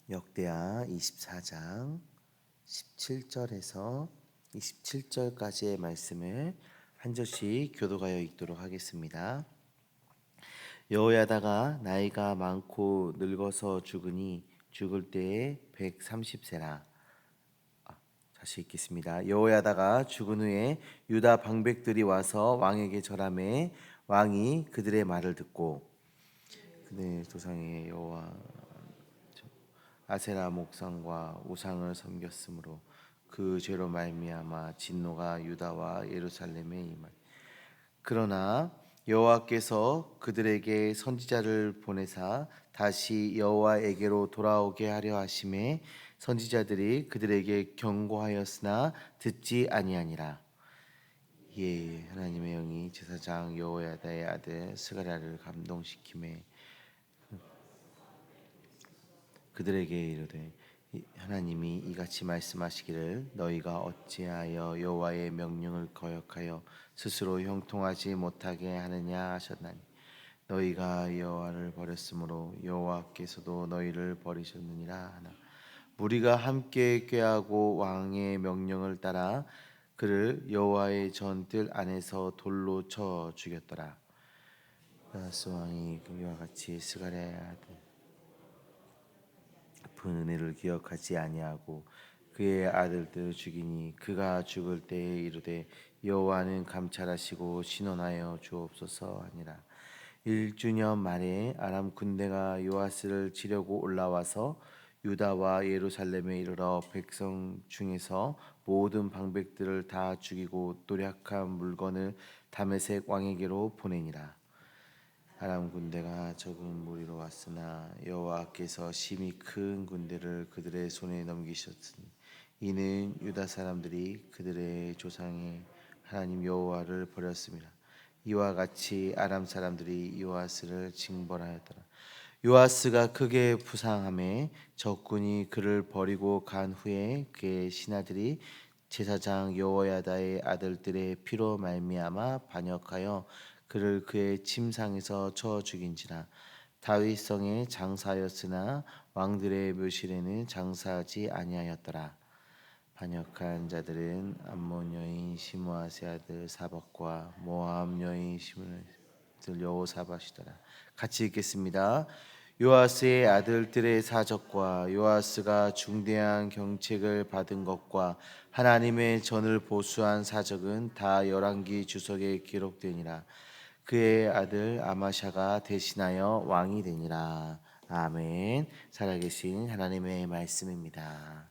역대하 24장 17절에서 27절까지의 말씀을 한 절씩 교독하여 읽도록 하겠습니다. 여호야다가 나이가 많고 늙어서 죽으니 죽을 때에 130세라. 다시 읽겠습니다. 여호야다가 죽은 후에 유다 방백들이 와서 왕에게 절하매 왕이 그들의 말을 듣고 그들 조상의 여호와 아세라 목상과 우상을 섬겼으므로 그 죄로 말미암아 진노가 유다와 예루살렘에 임하니 그러나 여호와께서 그들에게 선지자를 보내사 다시 여호와에게로 돌아오게 하려 하심에 선지자들이 그들에게 경고하였으나 듣지 아니하니라. 예, 하나님의 영이 제사장 여호야다의 아들 스가랴를 감동시키매 그들에게 이르되 하나님이 이같이 말씀하시기를 너희가 어찌하여 여호와의 명령을 거역하여 스스로 형통하지 못하게 하느냐 하셨나니 너희가 여호와를 버렸으므로 여호와께서도 너희를 버리셨느니라 하나 무리가 함께 꾀하고 왕의 명령을 따라 그를 여호와의 전뜰 안에서 돌로 쳐 죽였더라. 아하스 왕이 그와 같이 스가랴의 아들 그 은혜를 기억하지 아니하고 그의 아들들을 죽이니 그가 죽을 때에 이르되 여호와는 감찰하시고 신원하여 주옵소서 하니라. 1주년 말에 아람 군대가 요아스를 치려고 올라와서 유다와 예루살렘에 이르러 백성 중에서 모든 방백들을 다 죽이고 도략한 물건을 다메섹 왕에게로 보내니라. 아람 군대가 적은 무리로 왔으나 여호와께서 심히 큰 군대를 그들의 손에 넘기셨으니 이는 유다 사람들이 그들의 조상의 하나님 여호와를 버렸습니다. 이와 같이 아람 사람들이 요아스를 징벌하였더라. 요아스가 크게 부상함에 적군이 그를 버리고 간 후에 그의 신하들이 제사장 여호야다의 아들들의 피로 말미암아 반역하여 그를 그의 침상에서 쳐 죽인지라. 다윗성에 장사하였으나 왕들의 묘실에는 장사하지 아니하였더라. 반역한 자들은 암몬 여인 시므아세 아들 사박과 모압 여인 시므아세 아들 여호사밧이더라. 같이 읽겠습니다. 요아스의 아들들의 사적과 요아스가 중대한 경책을 받은 것과 하나님의 전을 보수한 사적은 다 열왕기 주석에 기록되니라. 그의 아들 아마샤가 대신하여 왕이 되니라. 아멘. 살아계신 하나님의 말씀입니다.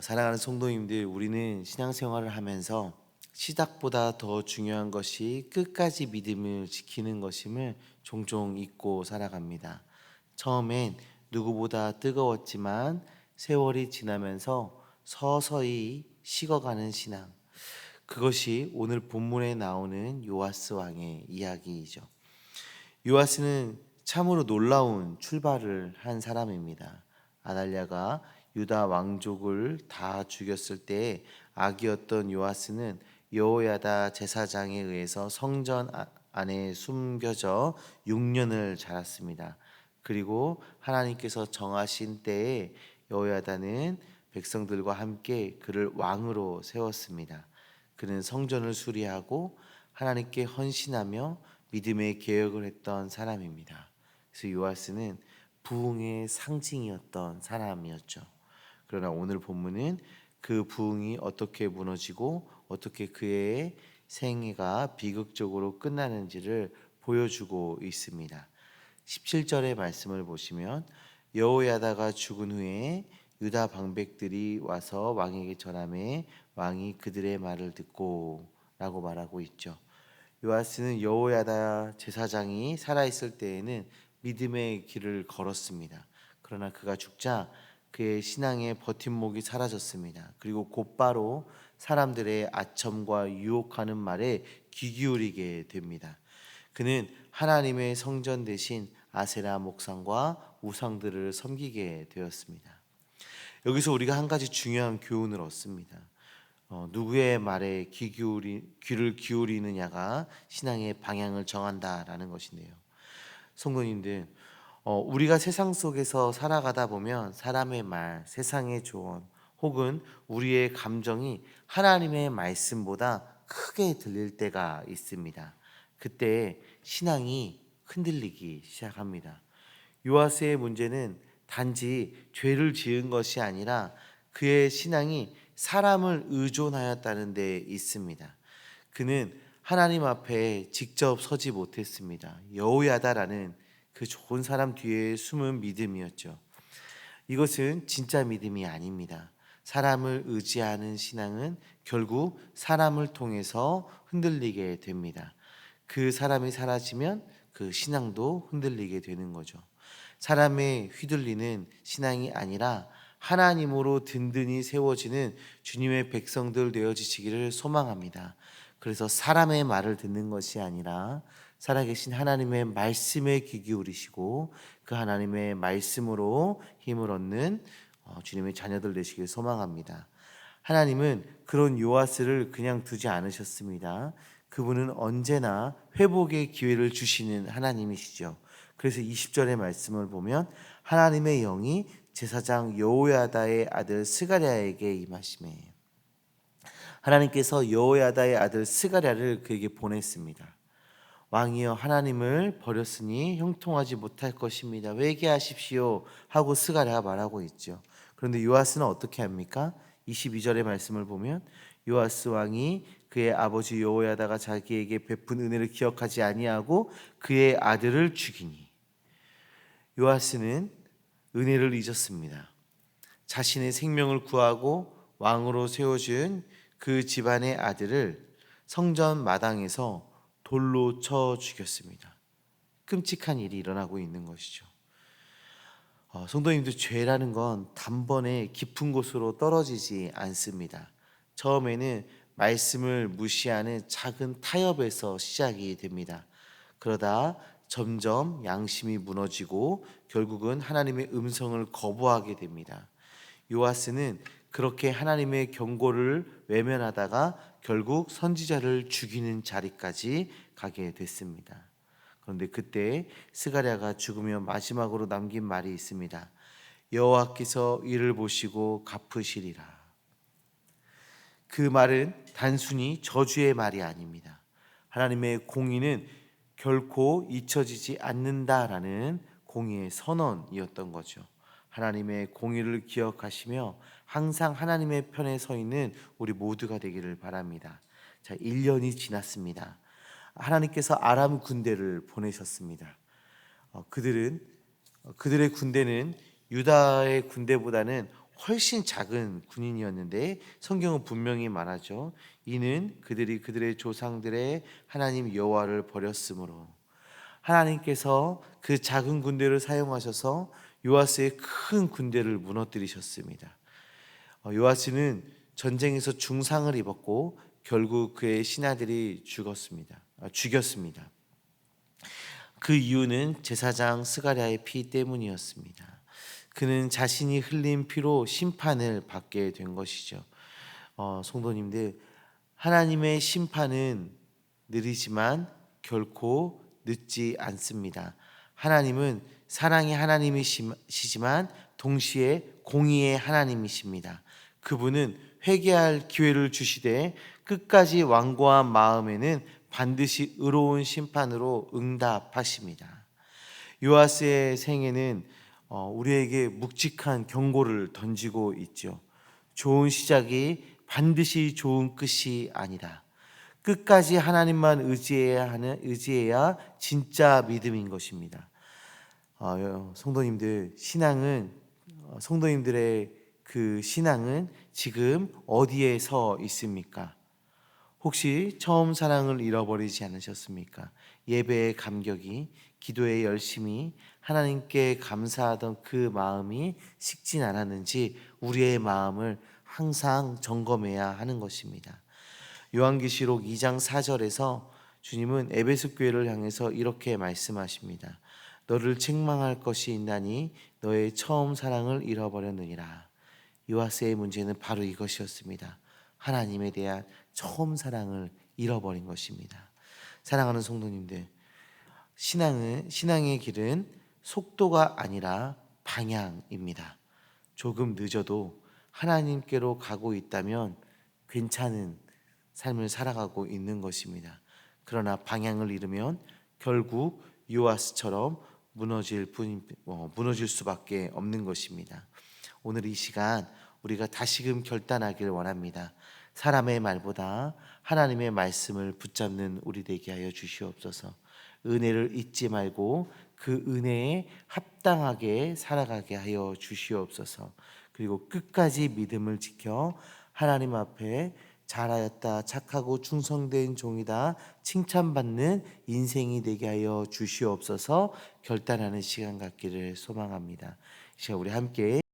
사랑하는 성도님들, 우리는 신앙생활을 하면서 시작보다 더 중요한 것이 끝까지 믿음을 지키는 것임을 종종 잊고 살아갑니다. 처음엔 누구보다 뜨거웠지만 세월이 지나면서 서서히 식어가는 신앙, 그것이 오늘 본문에 나오는 요아스 왕의 이야기이죠. 요아스는 참으로 놀라운 출발을 한 사람입니다. 아달랴가 유다 왕족을 다 죽였을 때 아기였던 요아스는 여호야다 제사장에 의해서 성전 안에 숨겨져 6년을 자랐습니다. 그리고 하나님께서 정하신 때에 여호야다는 백성들과 함께 그를 왕으로 세웠습니다. 그는 성전을 수리하고 하나님께 헌신하며 믿음의 개혁을 했던 사람입니다. 그래서 요아스는 부흥의 상징이었던 사람이었죠. 그러나 오늘 본문은 그 부흥이 어떻게 무너지고 어떻게 그의 생애가 비극적으로 끝나는지를 보여주고 있습니다. 17절의 말씀을 보시면 여호야다가 죽은 후에 유다 방백들이 와서 왕에게 절하매 왕이 그들의 말을 듣고 라고 말하고 있죠. 요아스는 여호야다 제사장이 살아있을 때에는 믿음의 길을 걸었습니다. 그러나 그가 죽자 그의 신앙의 버팀목이 사라졌습니다. 그리고 곧바로 사람들의 아첨과 유혹하는 말에 귀 기울이게 됩니다. 그는 하나님의 성전 대신 아세라 목상과 우상들을 섬기게 되었습니다. 여기서 우리가 한 가지 중요한 교훈을 얻습니다. 누구의 말에 귀를 기울이느냐가 신앙의 방향을 정한다라는 것인데요. 성도님들, 우리가 세상 속에서 살아가다 보면 사람의 말, 세상의 조언, 혹은 우리의 감정이 하나님의 말씀보다 크게 들릴 때가 있습니다. 그때 신앙이 흔들리기 시작합니다. 요아스의 문제는 단지 죄를 지은 것이 아니라 그의 신앙이 사람을 의존하였다는 데 있습니다. 그는 하나님 앞에 직접 서지 못했습니다. 여호야다라는 그 좋은 사람 뒤에 숨은 믿음이었죠. 이것은 진짜 믿음이 아닙니다. 사람을 의지하는 신앙은 결국 사람을 통해서 흔들리게 됩니다. 그 사람이 사라지면 그 신앙도 흔들리게 되는 거죠. 사람의 휘둘리는 신앙이 아니라 하나님으로 든든히 세워지는 주님의 백성들 되어지시기를 소망합니다. 그래서 사람의 말을 듣는 것이 아니라 살아계신 하나님의 말씀에 귀 기울이시고 그 하나님의 말씀으로 힘을 얻는 주님의 자녀들 되시길 소망합니다. 하나님은 그런 요아스를 그냥 두지 않으셨습니다. 그분은 언제나 회복의 기회를 주시는 하나님이시죠. 그래서 20절의 말씀을 보면 하나님의 영이 제사장 여호야다의 아들 스가랴에게 임하시매, 하나님께서 여호야다의 아들 스가랴를 그에게 보냈습니다. 왕이여, 하나님을 버렸으니 형통하지 못할 것입니다. 회개하십시오 하고 스가랴가 말하고 있죠. 그런데 요아스는 어떻게 합니까? 22절의 말씀을 보면 요아스 왕이 그의 아버지 여호야다가 자기에게 베푼 은혜를 기억하지 아니하고 그의 아들을 죽이니, 요아스는 은혜를 잊었습니다. 자신의 생명을 구하고 왕으로 세워준 그 집안의 아들을 성전 마당에서 돌로 쳐 죽였습니다. 끔찍한 일이 일어나고 있는 것이죠. 성도님들, 죄라는 건 단번에 깊은 곳으로 떨어지지 않습니다. 처음에는 말씀을 무시하는 작은 타협에서 시작이 됩니다. 그러다 점점 양심이 무너지고 결국은 하나님의 음성을 거부하게 됩니다. 요아스는 그렇게 하나님의 경고를 외면하다가 결국 선지자를 죽이는 자리까지 가게 됐습니다. 그런데 그때 스가랴가 죽으며 마지막으로 남긴 말이 있습니다. 여호와께서 이를 보시고 갚으시리라. 그 말은 단순히 저주의 말이 아닙니다. 하나님의 공의는 결코 잊혀지지 않는다라는 공의의 선언이었던 거죠. 하나님의 공의를 기억하시며 항상 하나님의 편에 서 있는 우리 모두가 되기를 바랍니다. 자, 1년이 지났습니다. 하나님께서 아람 군대를 보내셨습니다. 그들의 군대는 유다의 군대보다는 훨씬 작은 군인이었는데 성경은 분명히 말하죠. 이는 그들이 그들의 조상들의 하나님 여호와를 버렸으므로. 하나님께서 그 작은 군대를 사용하셔서 요아스의 큰 군대를 무너뜨리셨습니다. 요아스는 전쟁에서 중상을 입었고 결국 그의 신하들이 죽였습니다. 그 이유는 제사장 스가랴의 피 때문이었습니다. 그는 자신이 흘린 피로 심판을 받게 된 것이죠. 성도님들, 하나님의 심판은 느리지만 결코 늦지 않습니다. 하나님은 사랑의 하나님이시지만 동시에 공의의 하나님이십니다. 그분은 회개할 기회를 주시되 끝까지 완고한 마음에는 반드시 의로운 심판으로 응답하십니다. 요아스의 생애는 우리에게 묵직한 경고를 던지고 있죠. 좋은 시작이 반드시 좋은 끝이 아니다. 끝까지 하나님만 의지해야 진짜 믿음인 것입니다. 성도님들의 그 신앙은 지금 어디에 서 있습니까? 혹시 처음 사랑을 잃어버리지 않으셨습니까? 예배의 감격이, 기도의 열심이, 하나님께 감사하던 그 마음이 식진 않았는지 우리의 마음을 항상 점검해야 하는 것입니다. 요한계시록 2장 4절에서 주님은 에베소 교회를 향해서 이렇게 말씀하십니다. 너를 책망할 것이 있나니 너의 처음 사랑을 잃어버렸느니라. 요아스의 문제는 바로 이것이었습니다. 하나님에 대한 처음 사랑을 잃어버린 것입니다. 사랑하는 성도님들, 신앙의 길은 속도가 아니라 방향입니다. 조금 늦어도 하나님께로 가고 있다면 괜찮은 삶을 살아가고 있는 것입니다. 그러나 방향을 잃으면 결국 요아스처럼 무너질 수밖에 없는 것입니다. 오늘 이 시간 우리가 다시금 결단하길 원합니다. 사람의 말보다 하나님의 말씀을 붙잡는 우리 되게 하여 주시옵소서. 은혜를 잊지 말고 그 은혜에 합당하게 살아가게 하여 주시옵소서. 그리고 끝까지 믿음을 지켜 하나님 앞에 잘하였다, 착하고 충성된 종이다 칭찬받는 인생이 되게 하여 주시옵소서. 결단하는 시간 갖기를 소망합니다. 이 시간 우리 함께